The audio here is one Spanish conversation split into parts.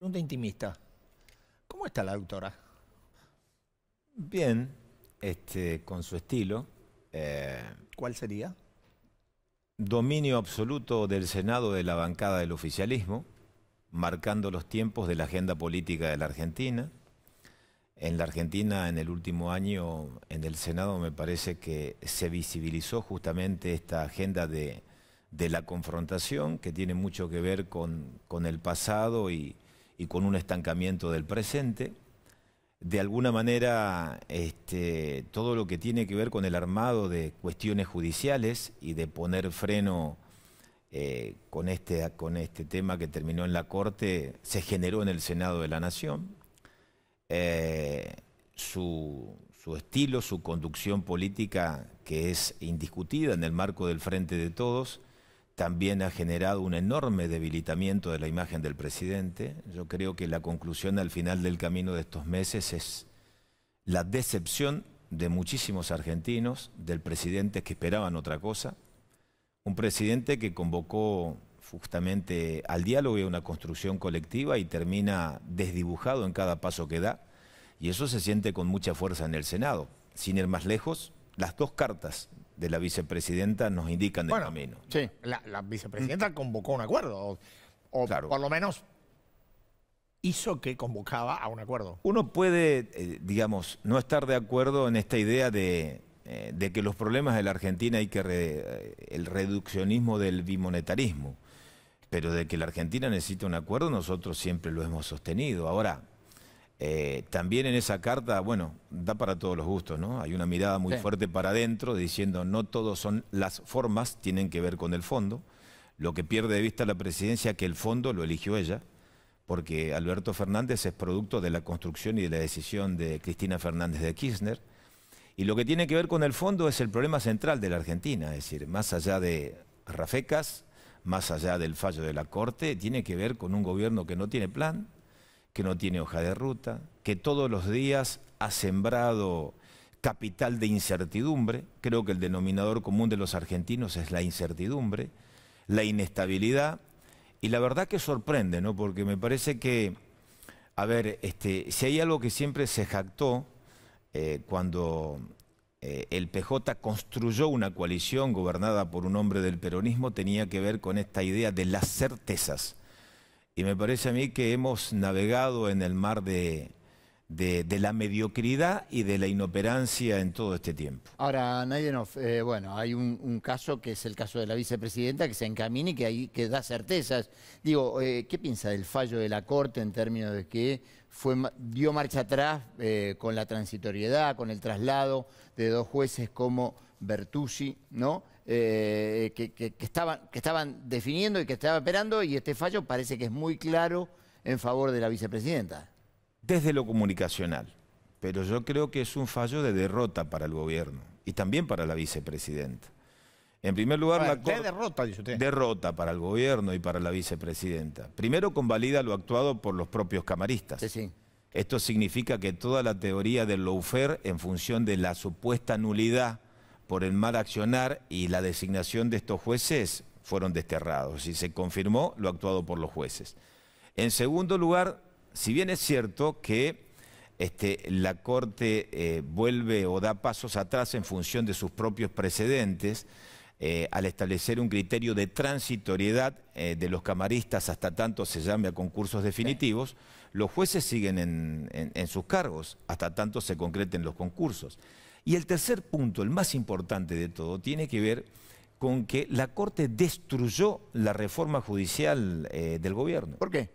Pregunta intimista. ¿Cómo está la doctora? Bien, con su estilo. ¿Cuál sería? Dominio absoluto del Senado de la bancada del oficialismo, marcando los tiempos de la agenda política de la Argentina. En la Argentina, en el último año, en el Senado me parece que se visibilizó justamente esta agenda de la confrontación, que tiene mucho que ver con el pasado y con un estancamiento del presente. De alguna manera, todo lo que tiene que ver con el armado de cuestiones judiciales y de poner freno con este tema que terminó en la Corte, se generó en el Senado de la Nación. Su estilo, su conducción política, que es indiscutida en el marco del Frente de Todos, también ha generado un enorme debilitamiento de la imagen del presidente. Yo creo que la conclusión al final del camino de estos meses es la decepción de muchísimos argentinos del presidente que esperaban otra cosa. Un presidente que convocó justamente al diálogo y a una construcción colectiva y termina desdibujado en cada paso que da. Y eso se siente con mucha fuerza en el Senado. Sin ir más lejos, las dos cartas de la vicepresidenta nos indican el camino. Sí, la vicepresidenta convocó un acuerdo, o claro, por lo menos hizo que convocaba a un acuerdo. Uno puede, digamos, no estar de acuerdo en esta idea de que los problemas de la Argentina hay que el reduccionismo del bimonetarismo, pero de que la Argentina necesita un acuerdo, nosotros siempre lo hemos sostenido. Ahora, también en esa carta, bueno, da para todos los gustos, ¿no? Hay una mirada muy fuerte para adentro diciendo no todos son las formas, tienen que ver con el fondo. Lo que pierde de vista la presidencia es que el fondo lo eligió ella, porque Alberto Fernández es producto de la construcción y de la decisión de Cristina Fernández de Kirchner. Y lo que tiene que ver con el fondo es el problema central de la Argentina, es decir, más allá de rafecas, más allá del fallo de la Corte, tiene que ver con un gobierno que no tiene plan, que no tiene hoja de ruta, que todos los días ha sembrado capital de incertidumbre. Creo que el denominador común de los argentinos es la incertidumbre, la inestabilidad, y la verdad que sorprende, ¿no? Porque me parece que, a ver, si hay algo que siempre se jactó cuando el PJ construyó una coalición gobernada por un hombre del peronismo, tenía que ver con esta idea de las certezas. Y me parece a mí que hemos navegado en el mar de la mediocridad y de la inoperancia en todo este tiempo. Ahora, Naydenov, bueno, hay un caso que es el caso de la vicepresidenta que se encamina y que da certezas. Digo, ¿qué piensa del fallo de la Corte en términos de que dio marcha atrás con la transitoriedad, con el traslado de dos jueces como Bertuzzi, ¿no? Que estaban definiendo y que estaban esperando, y este fallo parece que es muy claro en favor de la vicepresidenta? Desde lo comunicacional, pero yo creo que es un fallo de derrota para el gobierno y también para la vicepresidenta. En primer lugar, derrota, dice usted. Derrota para el gobierno y para la vicepresidenta. Primero, convalida lo actuado por los propios camaristas. Sí, sí. Esto significa que toda la teoría del lawfare, en función de la supuesta nulidad por el mal accionar y la designación de estos jueces, fueron desterrados y se confirmó lo actuado por los jueces. En segundo lugar, si bien es cierto que la Corte vuelve o da pasos atrás en función de sus propios precedentes, al establecer un criterio de transitoriedad de los camaristas hasta tanto se llame a concursos definitivos, los jueces siguen en sus cargos hasta tanto se concreten los concursos. Y el tercer punto, el más importante de todo, tiene que ver con que la Corte destruyó la reforma judicial del gobierno. ¿Por qué?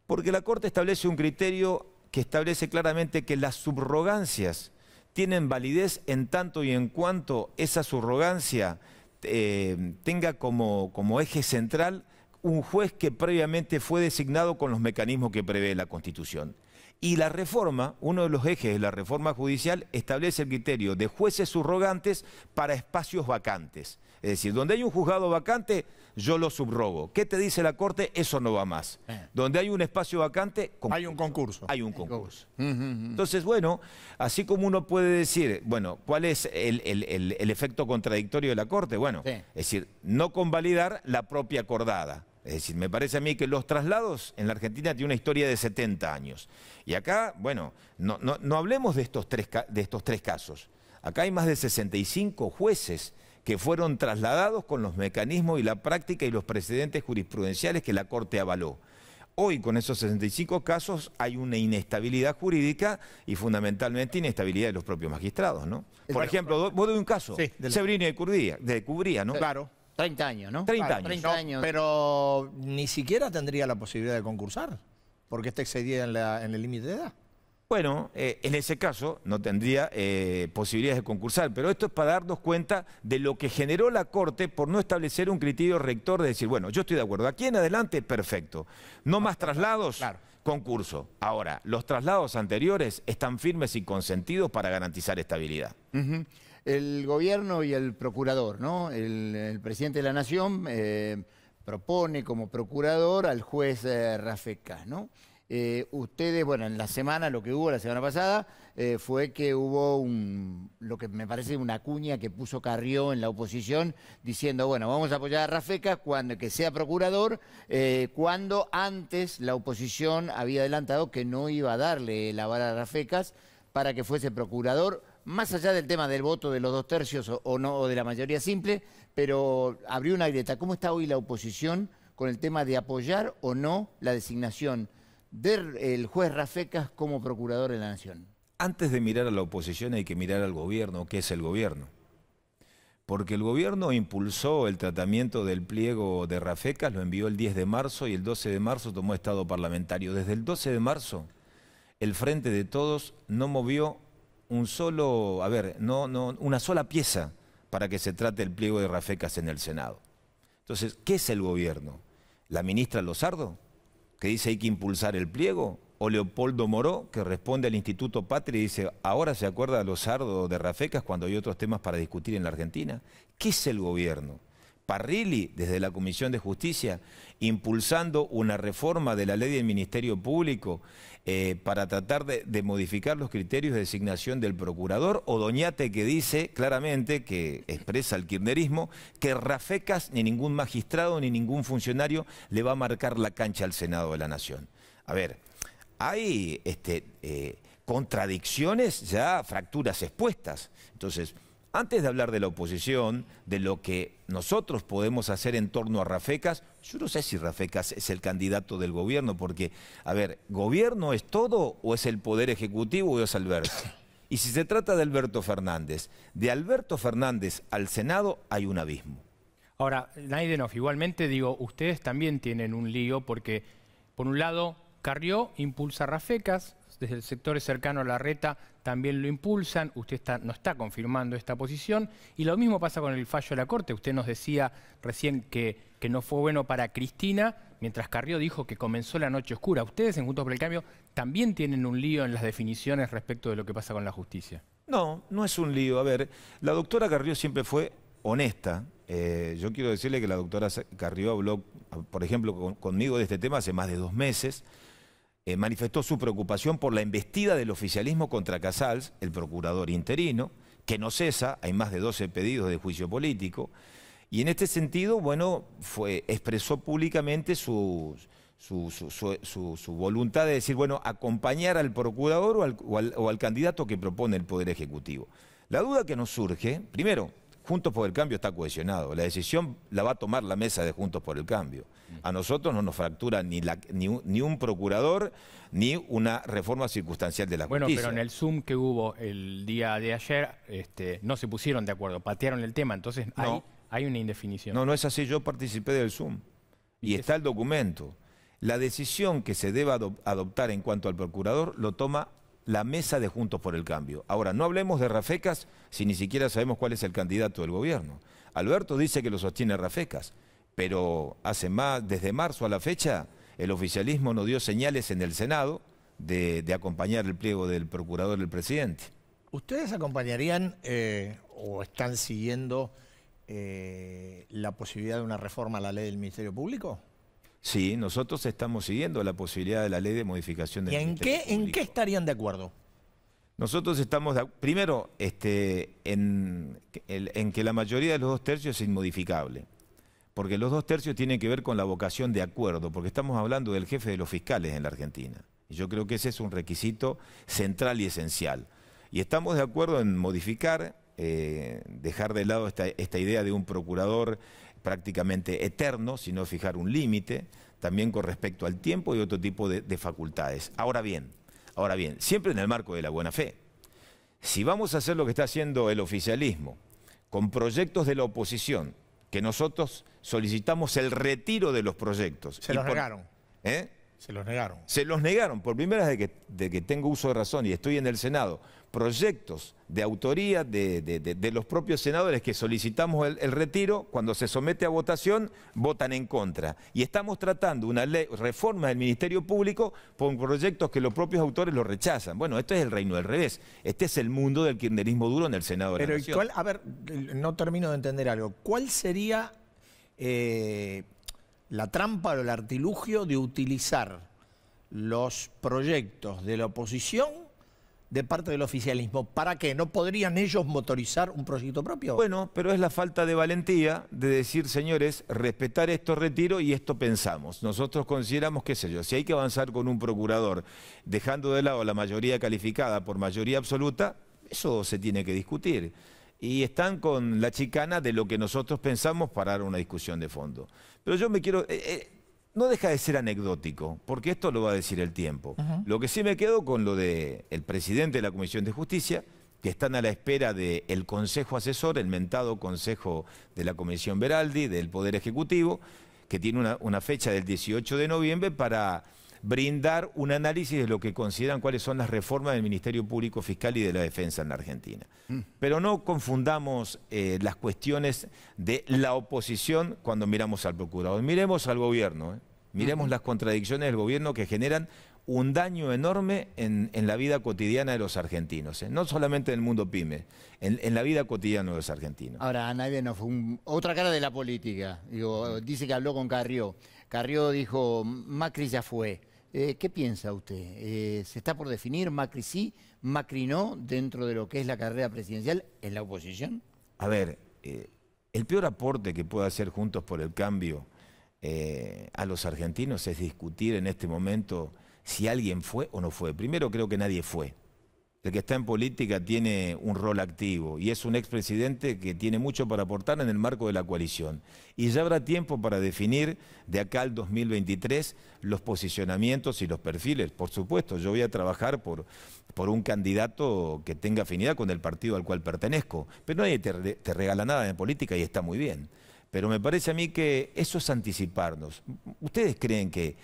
Porque la Corte establece un criterio que establece claramente que las subrogancias tienen validez en tanto y en cuanto esa subrogancia tenga como eje central un juez que previamente fue designado con los mecanismos que prevé la Constitución. Y la reforma, uno de los ejes de la reforma judicial, establece el criterio de jueces subrogantes para espacios vacantes. Es decir, donde hay un juzgado vacante, yo lo subrogo. ¿Qué te dice la Corte? Eso no va más. Donde hay un espacio vacante... hay un concurso. Hay un concurso. Entonces, bueno, así como uno puede decir, bueno, ¿cuál es el efecto contradictorio de la Corte? Bueno, es decir, no convalidar la propia acordada. Es decir, me parece a mí que los traslados en la Argentina tienen una historia de 70 años. Y acá, bueno, no hablemos de estos tres casos. Acá hay más de 65 jueces que fueron trasladados con los mecanismos y la práctica y los precedentes jurisprudenciales que la Corte avaló. Hoy, con esos 65 casos, hay una inestabilidad jurídica y fundamentalmente inestabilidad de los propios magistrados, ¿no? Por ejemplo, vos doy un caso, sí, Severino de Cubría, ¿no? Claro. 30 años, ¿no? 30 Claro, años. 30 años. Pero ni siquiera tendría la posibilidad de concursar, porque está excedida en el límite de edad. Bueno, en ese caso no tendría posibilidades de concursar, pero esto es para darnos cuenta de lo que generó la Corte por no establecer un criterio rector de decir, bueno, yo estoy de acuerdo, aquí en adelante, perfecto. No más traslados, claro. Concurso. Ahora, los traslados anteriores están firmes y consentidos para garantizar estabilidad. El gobierno y el procurador, ¿no? El presidente de la Nación propone como procurador al juez Rafecas, ¿no? Ustedes, bueno, en la semana, lo que hubo la semana pasada, fue que hubo lo que me parece una cuña que puso Carrió en la oposición, diciendo, bueno, vamos a apoyar a Rafecas cuando que sea procurador, cuando antes la oposición había adelantado que no iba a darle la vara a Rafecas para que fuese procurador, más allá del tema del voto de los 2/3 o no, o de la mayoría simple, pero abrió una grieta. ¿Cómo está hoy la oposición con el tema de apoyar o no la designación del juez Rafecas como procurador de la Nación? Antes de mirar a la oposición hay que mirar al gobierno, ¿qué es el gobierno? Porque el gobierno impulsó el tratamiento del pliego de Rafecas, lo envió el 10 de marzo y el 12 de marzo tomó estado parlamentario. Desde el 12 de marzo, el Frente de Todos no movió una sola pieza para que se trate el pliego de Rafecas en el Senado. Entonces, ¿qué es el gobierno? ¿La ministra Lozardo, que dice hay que impulsar el pliego? ¿O Leopoldo Moró, que responde al Instituto Patria y dice, ahora se acuerda Lozardo de Rafecas cuando hay otros temas para discutir en la Argentina? ¿Qué es el gobierno? Parrilli, desde la Comisión de Justicia, impulsando una reforma de la ley del Ministerio Público para tratar de modificar los criterios de designación del procurador, o Doñate, que dice claramente, que expresa el kirchnerismo, que Rafecas ni ningún magistrado ni ningún funcionario le va a marcar la cancha al Senado de la Nación. A ver, hay contradicciones, ya fracturas expuestas. Entonces, antes de hablar de la oposición, de lo que nosotros podemos hacer en torno a Rafecas, yo no sé si Rafecas es el candidato del gobierno, porque, a ver, ¿gobierno es todo o es el Poder Ejecutivo o es Alberto? Y si se trata de Alberto Fernández al Senado hay un abismo. Ahora, Naidenov, igualmente digo, ustedes también tienen un lío porque, por un lado, Carrió impulsa a Rafecas, desde el sector cercano a Larreta también lo impulsan, usted no está confirmando esta posición, y lo mismo pasa con el fallo de la Corte. Usted nos decía recién que no fue bueno para Cristina, mientras Carrió dijo que comenzó la noche oscura. Ustedes en Juntos por el Cambio también tienen un lío en las definiciones respecto de lo que pasa con la justicia. No, no es un lío. A ver, la doctora Carrió siempre fue honesta. Yo quiero decirle que la doctora Carrió habló, por ejemplo, conmigo de este tema hace más de 2 meses. Manifestó su preocupación por la embestida del oficialismo contra Casals, el procurador interino, que no cesa, hay más de 12 pedidos de juicio político, y en este sentido, bueno, expresó públicamente su voluntad de decir, bueno, acompañar al procurador o al candidato que propone el Poder Ejecutivo. La duda que nos surge, primero, Juntos por el Cambio está cohesionado, la decisión la va a tomar la mesa de Juntos por el Cambio. A nosotros no nos fractura ni un procurador ni una reforma circunstancial de la justicia. Bueno, pero en el Zoom que hubo el día de ayer no se pusieron de acuerdo, patearon el tema, entonces hay una indefinición. No, no es así, yo participé del Zoom y está el documento. La decisión que se deba adoptar en cuanto al procurador lo toma la mesa de Juntos por el Cambio. Ahora, no hablemos de Rafecas si ni siquiera sabemos cuál es el candidato del gobierno. Alberto dice que lo sostiene Rafecas, pero desde marzo a la fecha, el oficialismo no dio señales en el Senado de acompañar el pliego del procurador del presidente. ¿Ustedes acompañarían o están siguiendo la posibilidad de una reforma a la ley del Ministerio Público? Sí, nosotros estamos siguiendo la posibilidad de la ley de modificación del Ministerio Público. ¿En qué estarían de acuerdo? Nosotros estamos, primero, en que la mayoría de los 2/3 es inmodificable. porque los 2/3 tienen que ver con la vocación de acuerdo, porque estamos hablando del jefe de los fiscales en la Argentina. Y yo creo que ese es un requisito central y esencial. Y estamos de acuerdo en modificar, dejar de lado esta idea de un procurador prácticamente eterno, sino fijar un límite, también con respecto al tiempo y otro tipo de facultades. Ahora bien, siempre en el marco de la buena fe. Si vamos a hacer lo que está haciendo el oficialismo, con proyectos de la oposición, que nosotros solicitamos el retiro de los proyectos. Se los negaron. Se los negaron. Se los negaron, por primera vez de que tengo uso de razón y estoy en el Senado, proyectos de autoría de los propios senadores que solicitamos el retiro, cuando se somete a votación, votan en contra. Y estamos tratando una reforma del Ministerio Público por proyectos que los propios autores lo rechazan. Bueno, esto es el reino del revés. Este es el mundo del kirchnerismo duro en el Senado de la Nación. A ver, no termino de entender algo. ¿Cuál sería la trampa o el artilugio de utilizar los proyectos de la oposición de parte del oficialismo? ¿Para qué? ¿No podrían ellos motorizar un proyecto propio? Bueno, pero es la falta de valentía de decir, señores, respetar esto retiro y esto pensamos. Nosotros consideramos, qué sé yo, si hay que avanzar con un procurador dejando de lado la mayoría calificada por mayoría absoluta, eso se tiene que discutir. Y están con la chicana de lo que nosotros pensamos para dar una discusión de fondo. Pero yo me quiero... no deja de ser anecdótico, porque esto lo va a decir el tiempo. Lo que sí me quedo con lo del presidente de la Comisión de Justicia, que están a la espera del Consejo Asesor, el mentado Consejo de la Comisión Beraldi, del Poder Ejecutivo, que tiene una fecha del 18 de noviembre para brindar un análisis de lo que consideran cuáles son las reformas del Ministerio Público Fiscal y de la Defensa en la Argentina. Pero no confundamos las cuestiones de la oposición cuando miramos al procurador. Miremos al gobierno, miremos las contradicciones del gobierno que generan un daño enorme en la vida cotidiana de los argentinos, no solamente en el mundo pyme, en la vida cotidiana de los argentinos. Ahora, Naide fue otra cara de la política. Digo, dice que habló con Carrió. Carrió dijo, Macri ya fue. ¿Qué piensa usted? ¿Se está por definir Macri sí, Macri no, dentro de lo que es la carrera presidencial en la oposición? A ver, el peor aporte que puede hacer Juntos por el Cambio a los argentinos es discutir en este momento si alguien fue o no fue. Primero, creo que nadie fue. El que está en política tiene un rol activo y es un expresidente que tiene mucho para aportar en el marco de la coalición. Y ya habrá tiempo para definir de acá al 2023 los posicionamientos y los perfiles. Por supuesto, yo voy a trabajar por un candidato que tenga afinidad con el partido al cual pertenezco. Pero nadie te regala nada en política y está muy bien. Pero me parece a mí que eso es anticiparnos. ¿Ustedes creen que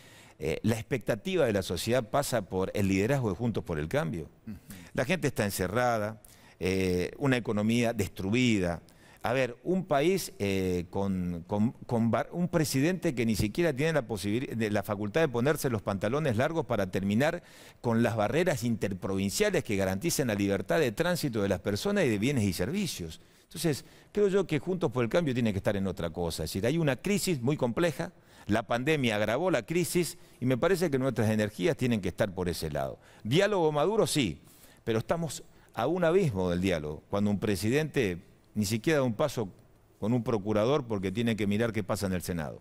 la expectativa de la sociedad pasa por el liderazgo de Juntos por el Cambio? La gente está encerrada, una economía destruida. A ver, un país con un presidente que ni siquiera tiene la facultad de ponerse los pantalones largos para terminar con las barreras interprovinciales que garanticen la libertad de tránsito de las personas y de bienes y servicios. Entonces, creo yo que Juntos por el Cambio tiene que estar en otra cosa. Es decir, hay una crisis muy compleja, la pandemia agravó la crisis y me parece que nuestras energías tienen que estar por ese lado. Diálogo maduro, sí, pero estamos a un abismo del diálogo, cuando un presidente ni siquiera da un paso con un procurador porque tiene que mirar qué pasa en el Senado.